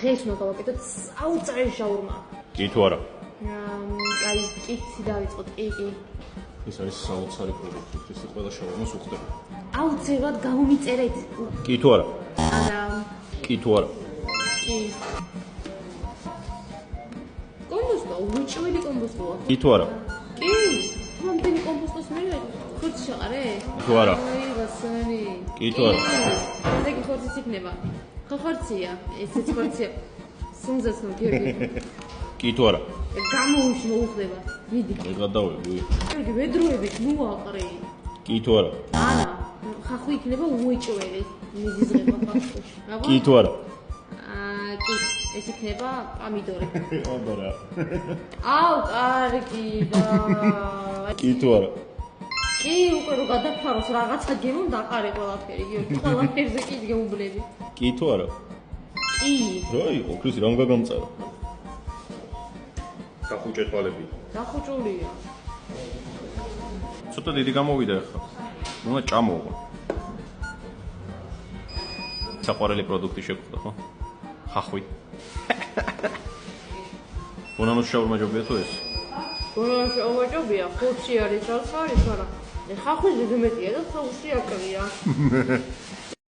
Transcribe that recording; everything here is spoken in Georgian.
დღეს უნდა გავაკეთოთ საოცარი შაურმა. კი თუ არა? აი, კიცი დავიწყოთ, კი. ეს არის საოცარი პროდუქტი, ეს ყველა შაურმას უხდება. აუცილებლად გამომიწერეთ. კი თუ არა? არა. კი თუ არა? კი. კომბოსტო, უჭველი კომბოსტოა. კი თუ არა? კი. რამდენი კომბოსტოს მივიღე? ხორცი შეყარე? თუ არა? აი, გასული. კი თუ არა? ესე იგი ხორციც იქნება. ხორცია, ესეც ხორცია. სუნზეც ნუ გიორგი. კი თუ არა? გამოუშვი მოუხდება. მიდი. გადავედი. გიორგი, ვედროებით ნუ აყრე. კი თუ არა? არა. ხახვი იქნება უეჭველი. მიზიზღება ხახვი. კი თუ არა? კი. ეს იქნება პამიდორი. აბარა. აუ, კარგი და. კი თუ არა? კი, უკვე რო გადაფაროს რაღაცა გემო დაყარე ყველაფერი, გიორგი. ყველაფერზე კი გეუბნები. კი თუ არა? კი. რა იყო? ქრის რამ გაგამწარა? გახუჭე თვალები. დახუჭულია. ცოტა დიდი გამოვიდა ახლა. უნდა ჭამოღო. საყვარელი პროდუქტი შეგვხვდა, ხო? ხახვი. ბონანოს შაურმა ჯობია თუ ეს? ბონანოს შაურმა ჯობია, ხორცი არის, რას არის, არა. ხახვი ზედმეტია და სოუსი აკლია.